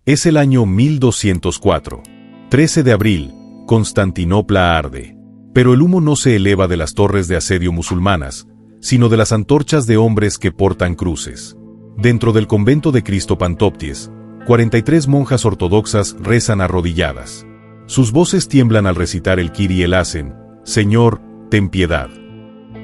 Es el año 1204. 13 de abril, Constantinopla arde. Pero el humo no se eleva de las torres de asedio musulmanas, sino de las antorchas de hombres que portan cruces. Dentro del convento de Cristo Pantopties, 43 monjas ortodoxas rezan arrodilladas. Sus voces tiemblan al recitar el Kyrie eleison, Señor, ten piedad.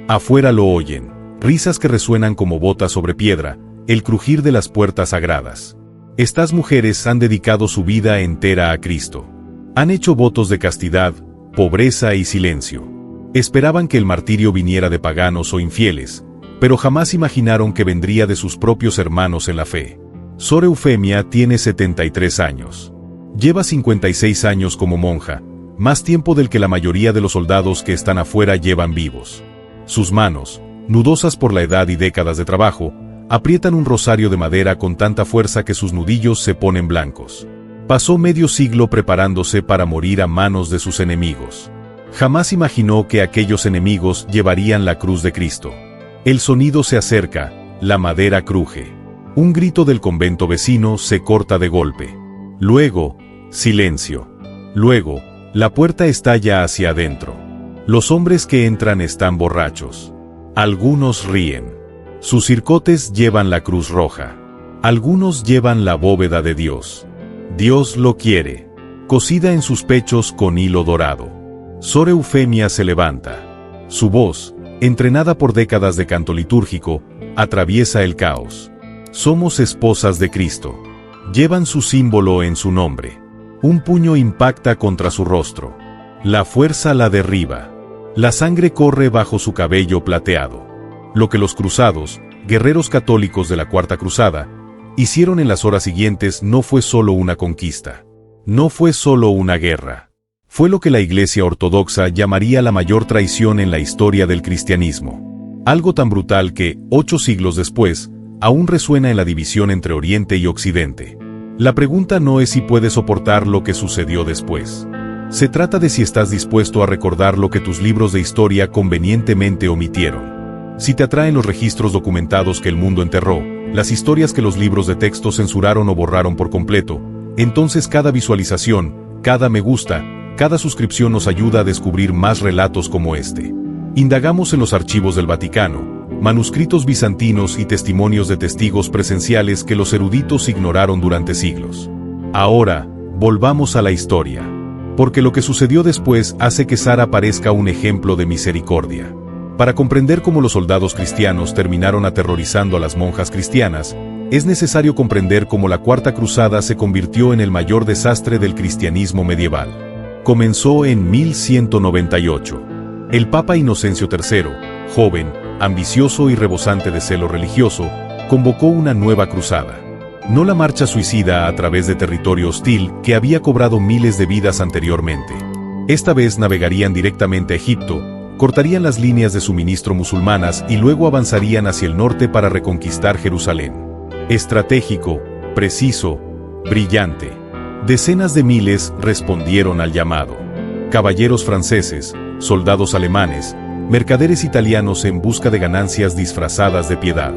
Afuera lo oyen, risas que resuenan como botas sobre piedra, el crujir de las puertas sagradas. Estas mujeres han dedicado su vida entera a Cristo. Han hecho votos de castidad, pobreza y silencio. Esperaban que el martirio viniera de paganos o infieles, pero jamás imaginaron que vendría de sus propios hermanos en la fe. Sor Eufemia tiene 73 años. Lleva 56 años como monja, más tiempo del que la mayoría de los soldados que están afuera llevan vivos. Sus manos, nudosas por la edad y décadas de trabajo, aprietan un rosario de madera con tanta fuerza que sus nudillos se ponen blancos. Pasó medio siglo preparándose para morir a manos de sus enemigos. Jamás imaginó que aquellos enemigos llevarían la cruz de Cristo. El sonido se acerca, la madera cruje. Un grito del convento vecino se corta de golpe. Luego, silencio. Luego, la puerta estalla hacia adentro. Los hombres que entran están borrachos. Algunos ríen. Sus cicotes llevan la cruz roja. Algunos llevan la bóveda de Dios. Dios lo quiere. Cosida en sus pechos con hilo dorado. Sor Eufemia se levanta. Su voz, entrenada por décadas de canto litúrgico, atraviesa el caos. Somos esposas de Cristo. Llevan su símbolo en su nombre. Un puño impacta contra su rostro. La fuerza la derriba. La sangre corre bajo su cabello plateado. Lo que los cruzados, guerreros católicos de la Cuarta Cruzada, hicieron en las horas siguientes no fue solo una conquista. No fue solo una guerra. Fue lo que la Iglesia Ortodoxa llamaría la mayor traición en la historia del cristianismo. Algo tan brutal que, 8 siglos después, aún resuena en la división entre Oriente y Occidente. La pregunta no es si puedes soportar lo que sucedió después. Se trata de si estás dispuesto a recordar lo que tus libros de historia convenientemente omitieron. Si te atraen los registros documentados que el mundo enterró, las historias que los libros de texto censuraron o borraron por completo, entonces cada visualización, cada me gusta, cada suscripción nos ayuda a descubrir más relatos como este. Indagamos en los archivos del Vaticano, manuscritos bizantinos y testimonios de testigos presenciales que los eruditos ignoraron durante siglos. Ahora, volvamos a la historia. Porque lo que sucedió después hace que Sara parezca un ejemplo de misericordia. Para comprender cómo los soldados cristianos terminaron aterrorizando a las monjas cristianas, es necesario comprender cómo la Cuarta Cruzada se convirtió en el mayor desastre del cristianismo medieval. Comenzó en 1198. El Papa Inocencio III, joven, ambicioso y rebosante de celo religioso, convocó una nueva cruzada. No la marcha suicida a través de territorio hostil que había cobrado miles de vidas anteriormente. Esta vez navegarían directamente a Egipto, cortarían las líneas de suministro musulmanas y luego avanzarían hacia el norte para reconquistar Jerusalén. Estratégico, preciso, brillante. Decenas de miles respondieron al llamado. Caballeros franceses, soldados alemanes, mercaderes italianos en busca de ganancias disfrazadas de piedad.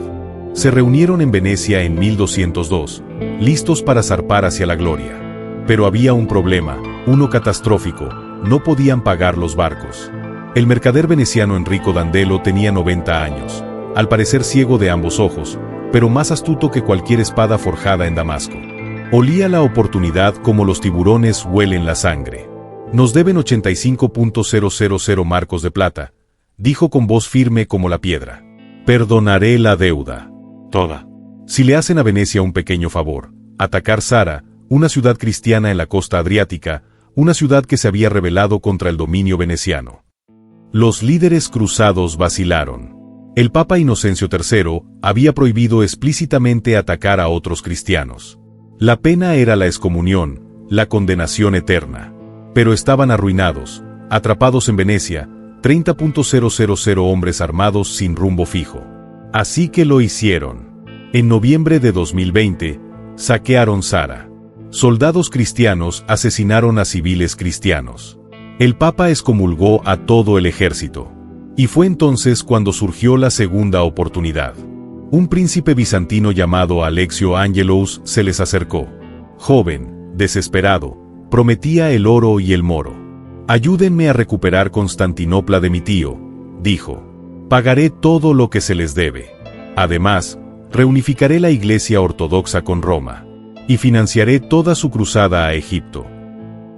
Se reunieron en Venecia en 1202, listos para zarpar hacia la gloria. Pero había un problema, uno catastrófico: no podían pagar los barcos. El mercader veneciano Enrico Dandelo tenía 90 años, al parecer ciego de ambos ojos, pero más astuto que cualquier espada forjada en Damasco. Olía la oportunidad como los tiburones huelen la sangre. Nos deben 85.000 marcos de plata, dijo con voz firme como la piedra. Perdonaré la deuda. Toda. Si le hacen a Venecia un pequeño favor, atacar Zara, una ciudad cristiana en la costa adriática, una ciudad que se había rebelado contra el dominio veneciano. Los líderes cruzados vacilaron. El Papa Inocencio III había prohibido explícitamente atacar a otros cristianos. La pena era la excomunión, la condenación eterna. Pero estaban arruinados, atrapados en Venecia, 30.000 hombres armados sin rumbo fijo. Así que lo hicieron. En noviembre de 2020, saquearon Zara. Soldados cristianos asesinaron a civiles cristianos. El Papa excomulgó a todo el ejército. Y fue entonces cuando surgió la segunda oportunidad. Un príncipe bizantino llamado Alexio Angelos se les acercó. Joven, desesperado, prometía el oro y el moro. «Ayúdenme a recuperar Constantinopla de mi tío», dijo. «Pagaré todo lo que se les debe. Además, reunificaré la Iglesia Ortodoxa con Roma. Y financiaré toda su cruzada a Egipto».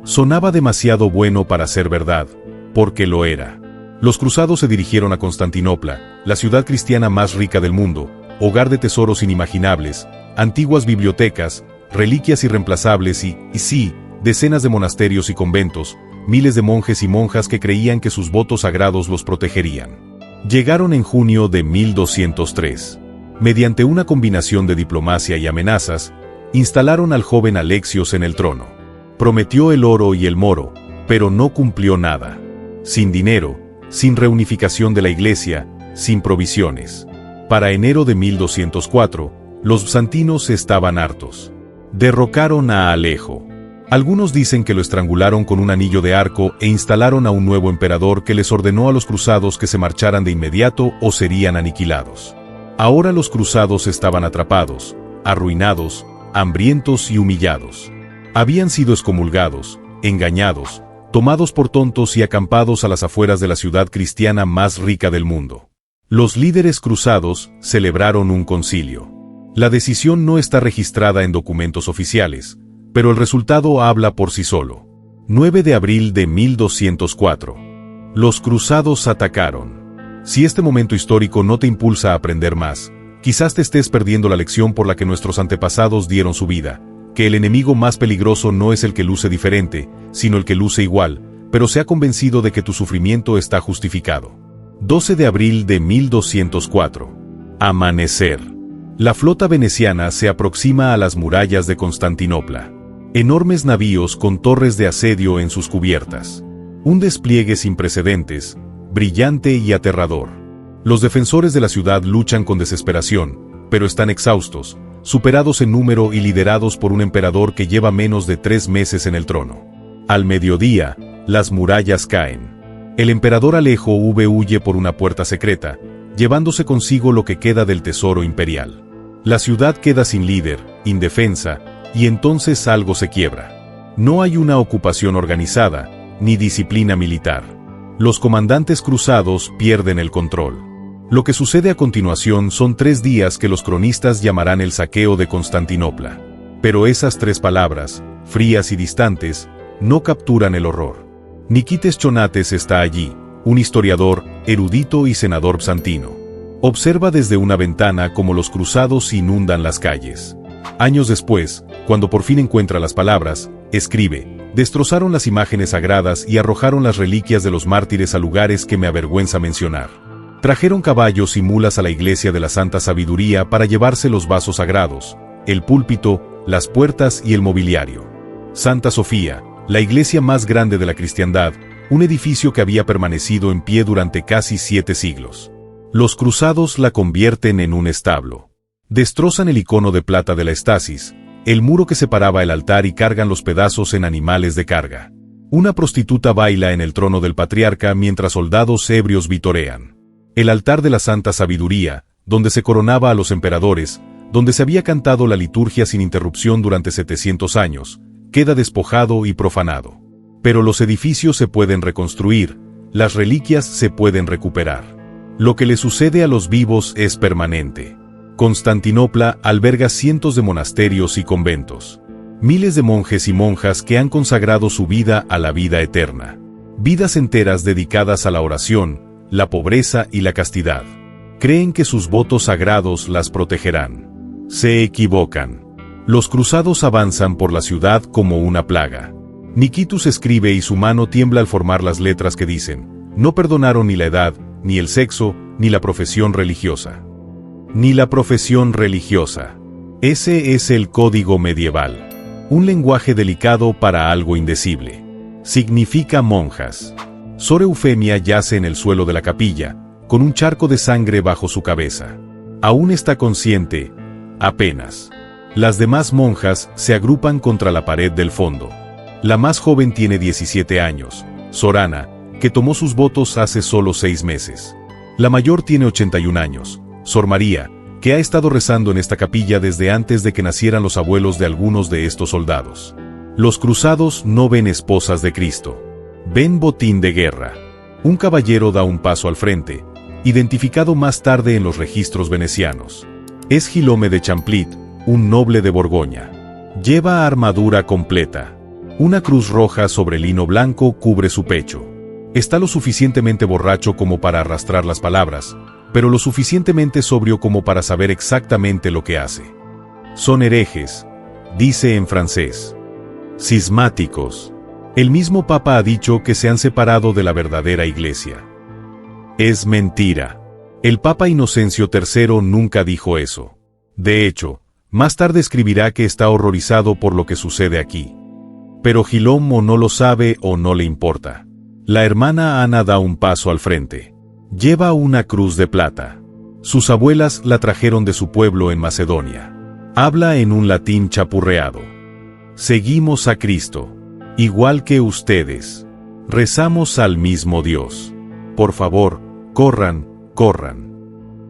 Sonaba demasiado bueno para ser verdad, porque lo era. Los cruzados se dirigieron a Constantinopla, la ciudad cristiana más rica del mundo, hogar de tesoros inimaginables, antiguas bibliotecas, reliquias irreemplazables y sí, decenas de monasterios y conventos, miles de monjes y monjas que creían que sus votos sagrados los protegerían. Llegaron en junio de 1203. Mediante una combinación de diplomacia y amenazas, instalaron al joven Alexios en el trono. Prometió el oro y el moro, pero no cumplió nada. Sin dinero, sin reunificación de la iglesia, sin provisiones. Para enero de 1204, los bizantinos estaban hartos. Derrocaron a Alejo. Algunos dicen que lo estrangularon con un anillo de arco e instalaron a un nuevo emperador que les ordenó a los cruzados que se marcharan de inmediato o serían aniquilados. Ahora los cruzados estaban atrapados, arruinados, hambrientos y humillados. Habían sido excomulgados, engañados, tomados por tontos y acampados a las afueras de la ciudad cristiana más rica del mundo. Los líderes cruzados celebraron un concilio. La decisión no está registrada en documentos oficiales, pero el resultado habla por sí solo. 9 de abril de 1204. Los cruzados atacaron. Si este momento histórico no te impulsa a aprender más, quizás te estés perdiendo la lección por la que nuestros antepasados dieron su vida, que el enemigo más peligroso no es el que luce diferente, sino el que luce igual, pero se ha convencido de que tu sufrimiento está justificado. 12 de abril de 1204. Amanecer. La flota veneciana se aproxima a las murallas de Constantinopla. Enormes navíos con torres de asedio en sus cubiertas. Un despliegue sin precedentes, brillante y aterrador. Los defensores de la ciudad luchan con desesperación, pero están exhaustos, superados en número y liderados por un emperador que lleva menos de 3 meses en el trono. Al mediodía, las murallas caen. El emperador Alejo huye por una puerta secreta, llevándose consigo lo que queda del tesoro imperial. La ciudad queda sin líder, indefensa, y entonces algo se quiebra. No hay una ocupación organizada, ni disciplina militar. Los comandantes cruzados pierden el control. Lo que sucede a continuación son 3 días que los cronistas llamarán el saqueo de Constantinopla. Pero esas 3 palabras, frías y distantes, no capturan el horror. Nikitas Chonates está allí, un historiador, erudito y senador bizantino. Observa desde una ventana cómo los cruzados inundan las calles. Años después, cuando por fin encuentra las palabras, escribe: «Destrozaron las imágenes sagradas y arrojaron las reliquias de los mártires a lugares que me avergüenza mencionar. Trajeron caballos y mulas a la iglesia de la Santa Sabiduría para llevarse los vasos sagrados, el púlpito, las puertas y el mobiliario. Santa Sofía, la iglesia más grande de la cristiandad, un edificio que había permanecido en pie durante casi 7 siglos. Los cruzados la convierten en un establo. Destrozan el icono de plata de la estasis, el muro que separaba el altar y cargan los pedazos en animales de carga. Una prostituta baila en el trono del patriarca mientras soldados ebrios vitorean. El altar de la Santa Sabiduría, donde se coronaba a los emperadores, donde se había cantado la liturgia sin interrupción durante 700 años, queda despojado y profanado. Pero los edificios se pueden reconstruir, las reliquias se pueden recuperar. Lo que le sucede a los vivos es permanente. Constantinopla alberga cientos de monasterios y conventos. Miles de monjes y monjas que han consagrado su vida a la vida eterna. Vidas enteras dedicadas a la oración, la pobreza y la castidad. Creen que sus votos sagrados las protegerán. Se equivocan. Los cruzados avanzan por la ciudad como una plaga. Nikitas escribe y su mano tiembla al formar las letras que dicen: «No perdonaron ni la edad, ni el sexo, ni la profesión religiosa». Ni la profesión religiosa. Ese es el código medieval. Un lenguaje delicado para algo indecible. Significa monjas. Sor Eufemia yace en el suelo de la capilla, con un charco de sangre bajo su cabeza. Aún está consciente, apenas. Las demás monjas se agrupan contra la pared del fondo. La más joven tiene 17 años, Sor Ana, que tomó sus votos hace solo 6 meses. La mayor tiene 81 años, Sor María, que ha estado rezando en esta capilla desde antes de que nacieran los abuelos de algunos de estos soldados. Los cruzados no ven esposas de Cristo. Ven botín de guerra. Un caballero da un paso al frente, identificado más tarde en los registros venecianos. Es Guillaume de Champlit, un noble de Borgoña. Lleva armadura completa. Una cruz roja sobre lino blanco cubre su pecho. Está lo suficientemente borracho como para arrastrar las palabras, pero lo suficientemente sobrio como para saber exactamente lo que hace. Son herejes, dice en francés. Cismáticos. El mismo Papa ha dicho que se han separado de la verdadera Iglesia. Es mentira. El Papa Inocencio III nunca dijo eso. De hecho, más tarde escribirá que está horrorizado por lo que sucede aquí. Pero Guillaume o no lo sabe o no le importa. La hermana Ana da un paso al frente. Lleva una cruz de plata. Sus abuelas la trajeron de su pueblo en Macedonia. Habla en un latín chapurreado. Seguimos a Cristo. Igual que ustedes. Rezamos al mismo Dios. Por favor, corran, corran.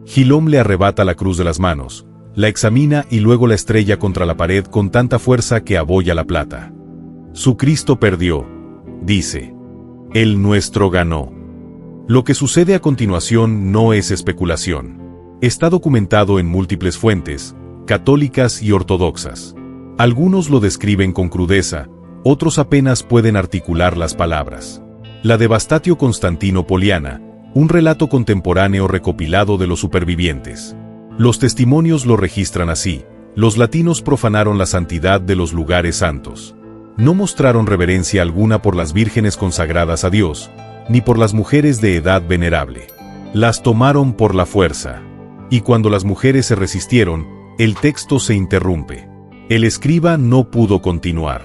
Guillaume le arrebata la cruz de las manos, la examina y luego la estrella contra la pared con tanta fuerza que abolla la plata. Su Cristo perdió, dice. El nuestro ganó. Lo que sucede a continuación no es especulación. Está documentado en múltiples fuentes, católicas y ortodoxas. Algunos lo describen con crudeza, otros apenas pueden articular las palabras. La Devastatio Constantinopoliana, un relato contemporáneo recopilado de los supervivientes. Los testimonios lo registran así: los latinos profanaron la santidad de los lugares santos. No mostraron reverencia alguna por las vírgenes consagradas a Dios, ni por las mujeres de edad venerable. Las tomaron por la fuerza. Y cuando las mujeres se resistieron, el texto se interrumpe. El escriba no pudo continuar.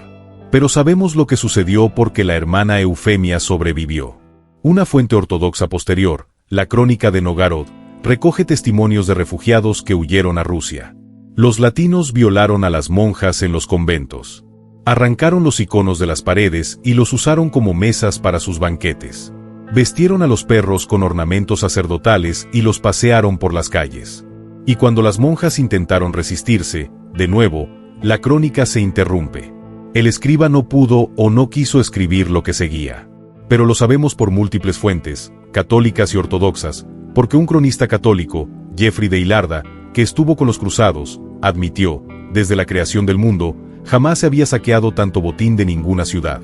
Pero sabemos lo que sucedió porque la hermana Eufemia sobrevivió. Una fuente ortodoxa posterior, la Crónica de Novgorod, recoge testimonios de refugiados que huyeron a Rusia. Los latinos violaron a las monjas en los conventos. Arrancaron los iconos de las paredes y los usaron como mesas para sus banquetes. Vestieron a los perros con ornamentos sacerdotales y los pasearon por las calles. Y cuando las monjas intentaron resistirse, de nuevo, la crónica se interrumpe. El escriba no pudo o no quiso escribir lo que seguía. Pero lo sabemos por múltiples fuentes, católicas y ortodoxas, porque un cronista católico, Geoffrey de Hilarda, que estuvo con los cruzados, admitió, desde la creación del mundo, jamás se había saqueado tanto botín de ninguna ciudad.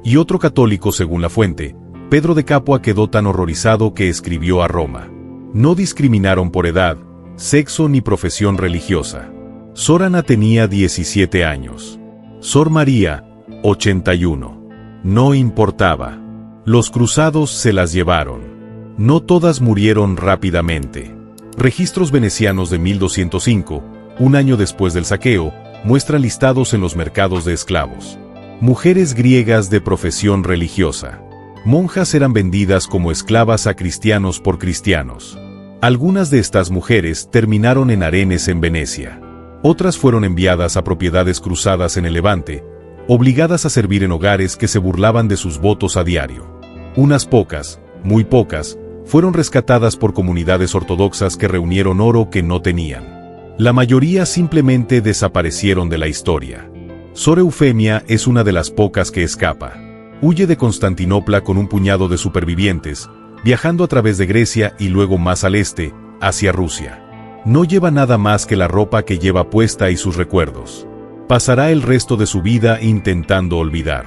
Y otro católico, según la fuente, Pedro de Capua, quedó tan horrorizado que escribió a Roma. No discriminaron por edad, sexo ni profesión religiosa. Sor Ana tenía 17 años. Sor María, 81. No importaba. Los cruzados se las llevaron. No todas murieron rápidamente. Registros venecianos de 1205, un año después del saqueo, muestran listados en los mercados de esclavos. Mujeres griegas de profesión religiosa. Monjas eran vendidas como esclavas a cristianos por cristianos. Algunas de estas mujeres terminaron en harenes en Venecia. Otras fueron enviadas a propiedades cruzadas en el Levante, obligadas a servir en hogares que se burlaban de sus votos a diario. Unas pocas, muy pocas, fueron rescatadas por comunidades ortodoxas que reunieron oro que no tenían. La mayoría simplemente desaparecieron de la historia. Sor Eufemia es una de las pocas que escapa. Huye de Constantinopla con un puñado de supervivientes, viajando a través de Grecia y luego más al este, hacia Rusia. No lleva nada más que la ropa que lleva puesta y sus recuerdos. Pasará el resto de su vida intentando olvidar.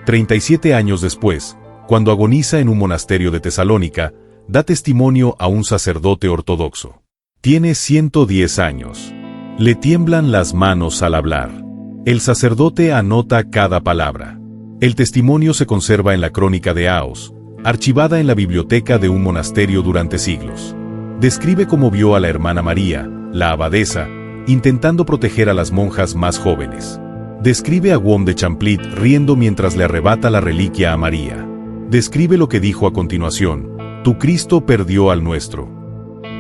37 años después, cuando agoniza en un monasterio de Tesalónica, da testimonio a un sacerdote ortodoxo. Tiene 110 años. Le tiemblan las manos al hablar. El sacerdote anota cada palabra. El testimonio se conserva en la Crónica de Aos, archivada en la biblioteca de un monasterio durante siglos. Describe cómo vio a la hermana María, la abadesa, intentando proteger a las monjas más jóvenes. Describe a Guillaume de Champlit riendo mientras le arrebata la reliquia a María. Describe lo que dijo a continuación: tu Cristo perdió al nuestro.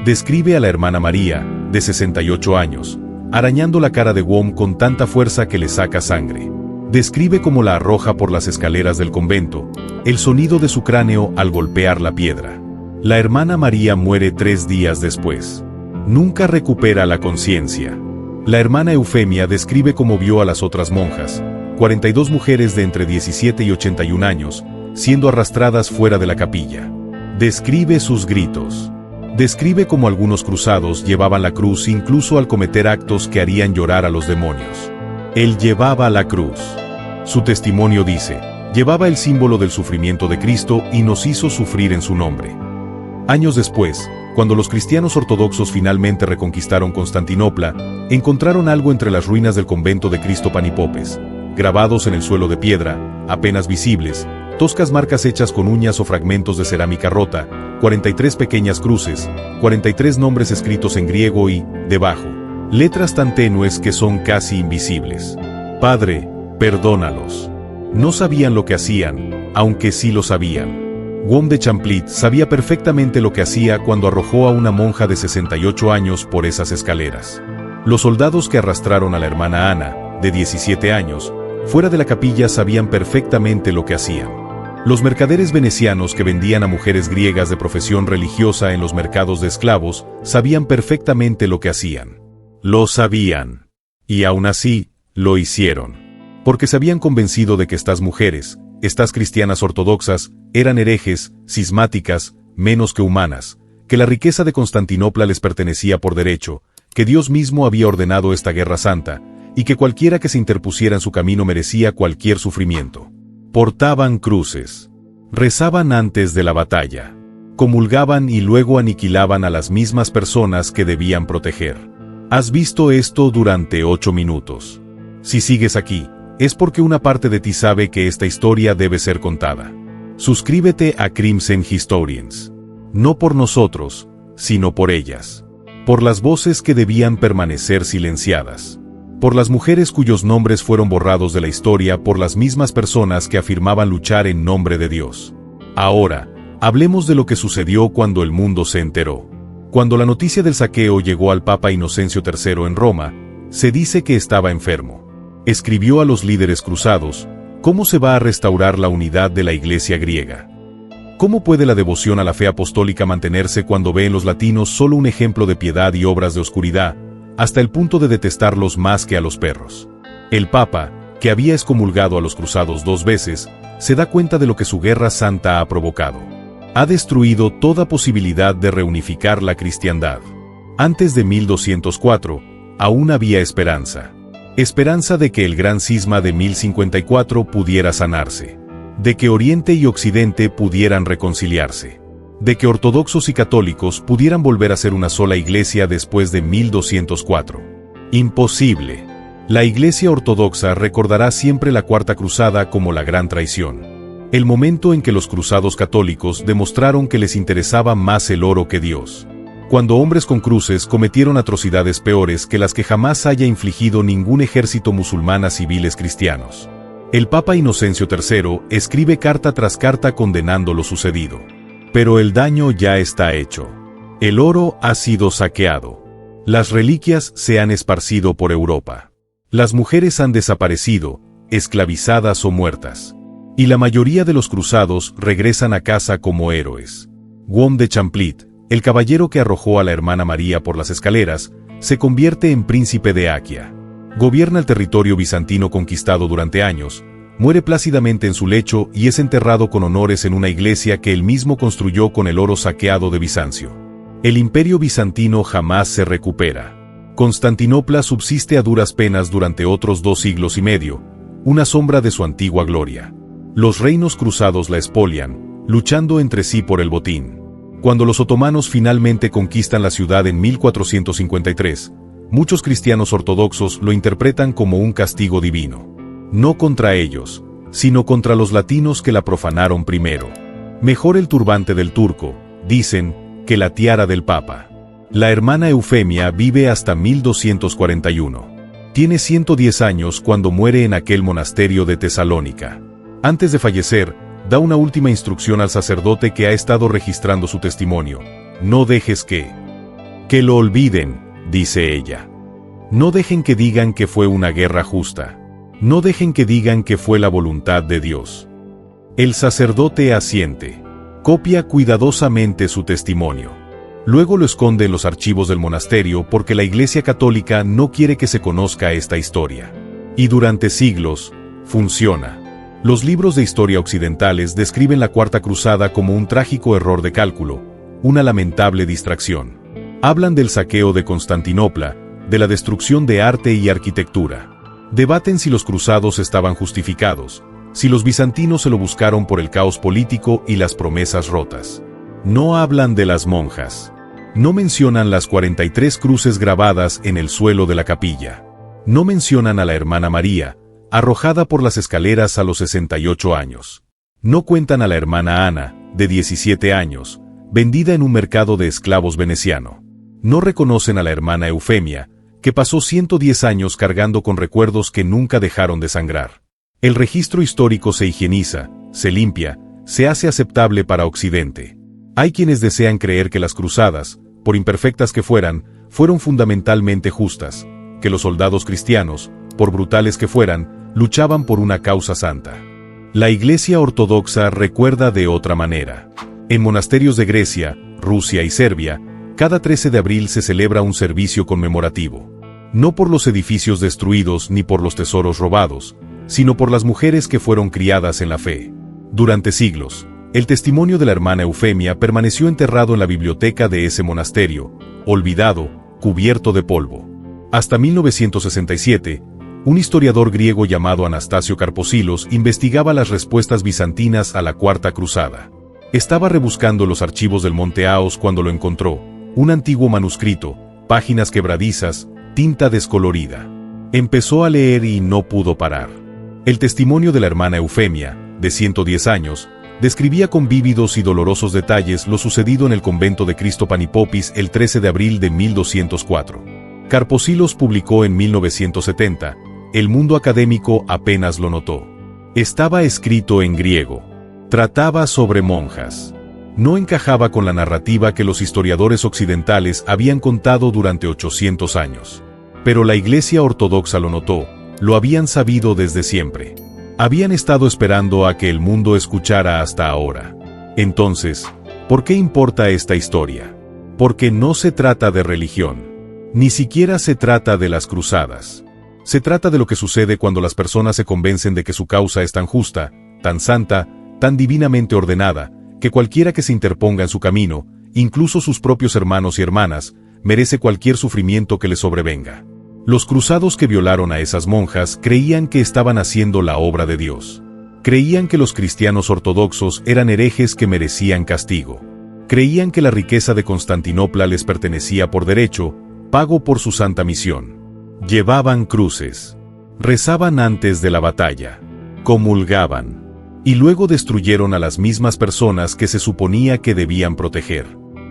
Describe a la hermana María, de 68 años, arañando la cara de Guillaume con tanta fuerza que le saca sangre. Describe cómo la arroja por las escaleras del convento, el sonido de su cráneo al golpear la piedra. La hermana María muere 3 días después. Nunca recupera la conciencia. La hermana Eufemia describe cómo vio a las otras monjas, 42 mujeres de entre 17 y 81 años, siendo arrastradas fuera de la capilla. Describe sus gritos. Describe cómo algunos cruzados llevaban la cruz incluso al cometer actos que harían llorar a los demonios. Él llevaba la cruz. Su testimonio dice, llevaba el símbolo del sufrimiento de Cristo y nos hizo sufrir en su nombre. Años después, cuando los cristianos ortodoxos finalmente reconquistaron Constantinopla, encontraron algo entre las ruinas del convento de Cristo Panipopes, grabados en el suelo de piedra, apenas visibles, toscas marcas hechas con uñas o fragmentos de cerámica rota, 43 pequeñas cruces, 43 nombres escritos en griego y, debajo, letras tan tenues que son casi invisibles. Padre, perdónalos. No sabían lo que hacían, aunque sí lo sabían. Guillaume de Champlitte sabía perfectamente lo que hacía cuando arrojó a una monja de 68 años por esas escaleras. Los soldados que arrastraron a la hermana Ana, de 17 años, fuera de la capilla sabían perfectamente lo que hacían. Los mercaderes venecianos que vendían a mujeres griegas de profesión religiosa en los mercados de esclavos sabían perfectamente lo que hacían. Lo sabían. Y aún así, lo hicieron. Porque se habían convencido de que estas mujeres, estas cristianas ortodoxas, eran herejes, cismáticas, menos que humanas, que la riqueza de Constantinopla les pertenecía por derecho, que Dios mismo había ordenado esta guerra santa, y que cualquiera que se interpusiera en su camino merecía cualquier sufrimiento. Portaban cruces. Rezaban antes de la batalla. Comulgaban y luego aniquilaban a las mismas personas que debían proteger. Has visto esto durante 8 minutos. Si sigues aquí, es porque una parte de ti sabe que esta historia debe ser contada. Suscríbete a Crimson Historians. No por nosotros, sino por ellas. Por las voces que debían permanecer silenciadas. Por las mujeres cuyos nombres fueron borrados de la historia por las mismas personas que afirmaban luchar en nombre de Dios. Ahora, hablemos de lo que sucedió cuando el mundo se enteró. Cuando la noticia del saqueo llegó al Papa Inocencio III en Roma, se dice que estaba enfermo. Escribió a los líderes cruzados, ¿cómo se va a restaurar la unidad de la Iglesia griega? ¿Cómo puede la devoción a la fe apostólica mantenerse cuando ve en los latinos solo un ejemplo de piedad y obras de oscuridad, hasta el punto de detestarlos más que a los perros? El Papa, que había excomulgado a los cruzados 2 veces, se da cuenta de lo que su guerra santa ha provocado. Ha destruido toda posibilidad de reunificar la cristiandad. Antes de 1204, aún había esperanza. Esperanza de que el gran cisma de 1054 pudiera sanarse. De que Oriente y Occidente pudieran reconciliarse. De que ortodoxos y católicos pudieran volver a ser una sola iglesia después de 1204. Imposible. La Iglesia ortodoxa recordará siempre la Cuarta Cruzada como la gran traición. El momento en que los cruzados católicos demostraron que les interesaba más el oro que Dios. Cuando hombres con cruces cometieron atrocidades peores que las que jamás haya infligido ningún ejército musulmán a civiles cristianos. El Papa Inocencio III escribe carta tras carta condenando lo sucedido. Pero el daño ya está hecho. El oro ha sido saqueado. Las reliquias se han esparcido por Europa. Las mujeres han desaparecido, esclavizadas o muertas. Y la mayoría de los cruzados regresan a casa como héroes. Guillaume de Champlitte, el caballero que arrojó a la hermana María por las escaleras, se convierte en príncipe de Aquia. Gobierna el territorio bizantino conquistado durante años, muere plácidamente en su lecho y es enterrado con honores en una iglesia que él mismo construyó con el oro saqueado de Bizancio. El imperio bizantino jamás se recupera. Constantinopla subsiste a duras penas durante otros 2 siglos y medio, una sombra de su antigua gloria. Los reinos cruzados la expolian, luchando entre sí por el botín. Cuando los otomanos finalmente conquistan la ciudad en 1453, muchos cristianos ortodoxos lo interpretan como un castigo divino. No contra ellos, sino contra los latinos que la profanaron primero. Mejor el turbante del turco, dicen, que la tiara del Papa. La hermana Eufemia vive hasta 1241. Tiene 110 años cuando muere en aquel monasterio de Tesalónica. Antes de fallecer, da una última instrucción al sacerdote que ha estado registrando su testimonio. No dejes que lo olviden, dice ella. No dejen que digan que fue una guerra justa. No dejen que digan que fue la voluntad de Dios. El sacerdote asiente. Copia cuidadosamente su testimonio. Luego lo esconde en los archivos del monasterio porque la Iglesia Católica no quiere que se conozca esta historia. Y durante siglos, funciona. Los libros de historia occidentales describen la Cuarta Cruzada como un trágico error de cálculo, una lamentable distracción. Hablan del saqueo de Constantinopla, de la destrucción de arte y arquitectura. Debaten si los cruzados estaban justificados, si los bizantinos se lo buscaron por el caos político y las promesas rotas. No hablan de las monjas. No mencionan las 43 cruces grabadas en el suelo de la capilla. No mencionan a la hermana María, arrojada por las escaleras a los 68 años. No cuentan a la hermana Ana, de 17 años, vendida en un mercado de esclavos veneciano. No reconocen a la hermana Eufemia, que pasó 110 años cargando con recuerdos que nunca dejaron de sangrar. El registro histórico se higieniza, se limpia, se hace aceptable para Occidente. Hay quienes desean creer que las cruzadas, por imperfectas que fueran, fueron fundamentalmente justas, que los soldados cristianos, por brutales que fueran, luchaban por una causa santa. La Iglesia Ortodoxa recuerda de otra manera. En monasterios de Grecia, Rusia y Serbia, cada 13 de abril se celebra un servicio conmemorativo. No por los edificios destruidos ni por los tesoros robados, sino por las mujeres que fueron criadas en la fe. Durante siglos, el testimonio de la hermana Eufemia permaneció enterrado en la biblioteca de ese monasterio, olvidado, cubierto de polvo. Hasta 1967, un historiador griego llamado Anastasio Karposilos investigaba las respuestas bizantinas a la Cuarta Cruzada. Estaba rebuscando los archivos del Monte Aos cuando lo encontró, un antiguo manuscrito, páginas quebradizas, tinta descolorida. Empezó a leer y no pudo parar. El testimonio de la hermana Eufemia, de 110 años, describía con vívidos y dolorosos detalles lo sucedido en el convento de Cristo Panipopis el 13 de abril de 1204. Karposilos publicó en 1970, el mundo académico apenas lo notó. Estaba escrito en griego. Trataba sobre monjas. No encajaba con la narrativa que los historiadores occidentales habían contado durante 800 años. Pero la Iglesia Ortodoxa lo notó, lo habían sabido desde siempre. Habían estado esperando a que el mundo escuchara hasta ahora. Entonces, ¿por qué importa esta historia? Porque no se trata de religión. Ni siquiera se trata de las cruzadas. Se trata de lo que sucede cuando las personas se convencen de que su causa es tan justa, tan santa, tan divinamente ordenada, que cualquiera que se interponga en su camino, incluso sus propios hermanos y hermanas, merece cualquier sufrimiento que le sobrevenga. Los cruzados que violaron a esas monjas creían que estaban haciendo la obra de Dios. Creían que los cristianos ortodoxos eran herejes que merecían castigo. Creían que la riqueza de Constantinopla les pertenecía por derecho, pago por su santa misión. Llevaban cruces. Rezaban antes de la batalla. Comulgaban. Y luego destruyeron a las mismas personas que se suponía que debían proteger.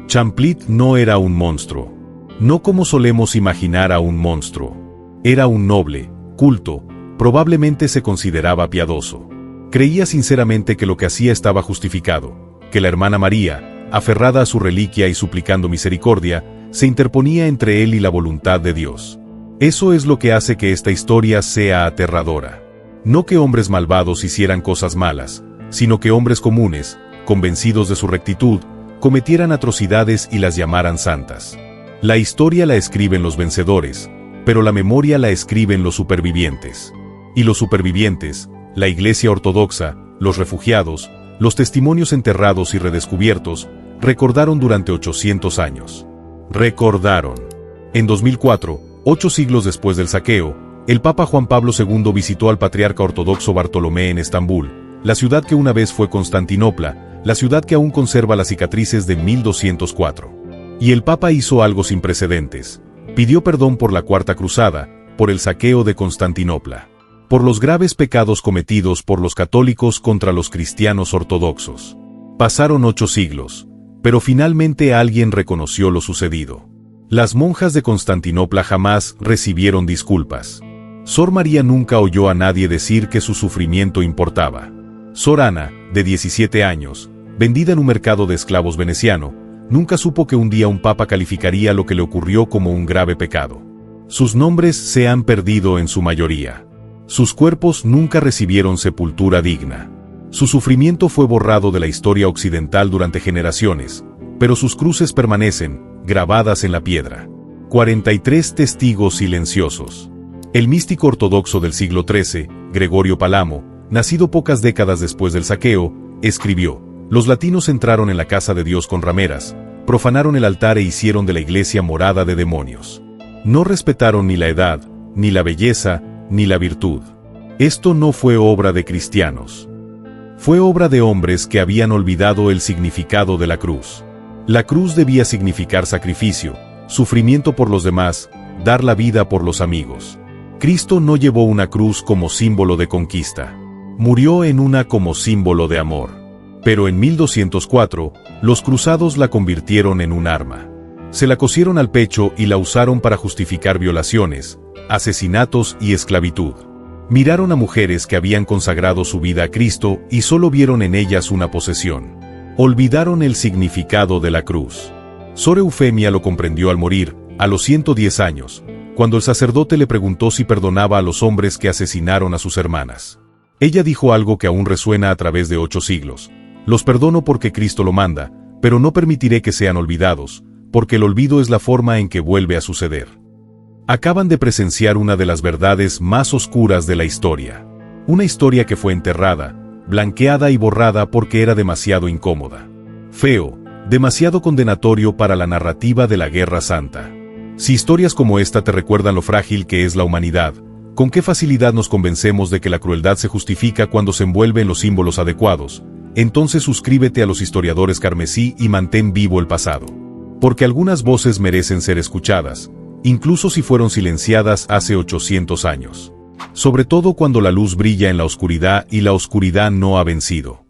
Champlit no era un monstruo. No como solemos imaginar a un monstruo. Era un noble, culto, probablemente se consideraba piadoso. Creía sinceramente que lo que hacía estaba justificado, que la hermana María, aferrada a su reliquia y suplicando misericordia, se interponía entre él y la voluntad de Dios. Eso es lo que hace que esta historia sea aterradora. No que hombres malvados hicieran cosas malas, sino que hombres comunes, convencidos de su rectitud, cometieran atrocidades y las llamaran santas. La historia la escriben los vencedores, pero la memoria la escriben los supervivientes. Y los supervivientes, la Iglesia Ortodoxa, los refugiados, los testimonios enterrados y redescubiertos, recordaron durante 800 años. Recordaron. En 2004, 8 siglos después del saqueo, el Papa Juan Pablo II visitó al patriarca ortodoxo Bartolomé en Estambul, la ciudad que una vez fue Constantinopla, la ciudad que aún conserva las cicatrices de 1204. Y el Papa hizo algo sin precedentes. Pidió perdón por la Cuarta Cruzada, por el saqueo de Constantinopla, por los graves pecados cometidos por los católicos contra los cristianos ortodoxos. Pasaron 8 siglos, pero finalmente alguien reconoció lo sucedido. Las monjas de Constantinopla jamás recibieron disculpas. Sor María nunca oyó a nadie decir que su sufrimiento importaba. Sor Ana, de 17 años, vendida en un mercado de esclavos veneciano, nunca supo que un día un papa calificaría lo que le ocurrió como un grave pecado. Sus nombres se han perdido en su mayoría. Sus cuerpos nunca recibieron sepultura digna. Su sufrimiento fue borrado de la historia occidental durante generaciones, pero sus cruces permanecen, grabadas en la piedra. 43 testigos silenciosos. El místico ortodoxo del siglo XIII, Gregorio Palamo, nacido pocas décadas después del saqueo, escribió: «Los latinos entraron en la casa de Dios con rameras, profanaron el altar e hicieron de la iglesia morada de demonios. No respetaron ni la edad, ni la belleza, ni la virtud. Esto no fue obra de cristianos. Fue obra de hombres que habían olvidado el significado de la cruz. La cruz debía significar sacrificio, sufrimiento por los demás, dar la vida por los amigos. Cristo no llevó una cruz como símbolo de conquista. Murió en una como símbolo de amor. Pero en 1204, los cruzados la convirtieron en un arma. Se la cosieron al pecho y la usaron para justificar violaciones, asesinatos y esclavitud. Miraron a mujeres que habían consagrado su vida a Cristo y solo vieron en ellas una posesión. Olvidaron el significado de la cruz. Sor Eufemia lo comprendió al morir, a los 110 años, cuando el sacerdote le preguntó si perdonaba a los hombres que asesinaron a sus hermanas. Ella dijo algo que aún resuena a través de 8 siglos. Los perdono porque Cristo lo manda, pero no permitiré que sean olvidados, porque el olvido es la forma en que vuelve a suceder. Acaban de presenciar una de las verdades más oscuras de la historia. Una historia que fue enterrada, blanqueada y borrada porque era demasiado incómoda. Feo, demasiado condenatorio para la narrativa de la Guerra Santa. Si historias como esta te recuerdan lo frágil que es la humanidad, con qué facilidad nos convencemos de que la crueldad se justifica cuando se envuelve en los símbolos adecuados, entonces suscríbete a los historiadores carmesí y mantén vivo el pasado. Porque algunas voces merecen ser escuchadas, incluso si fueron silenciadas hace 800 años. Sobre todo cuando la luz brilla en la oscuridad y la oscuridad no ha vencido.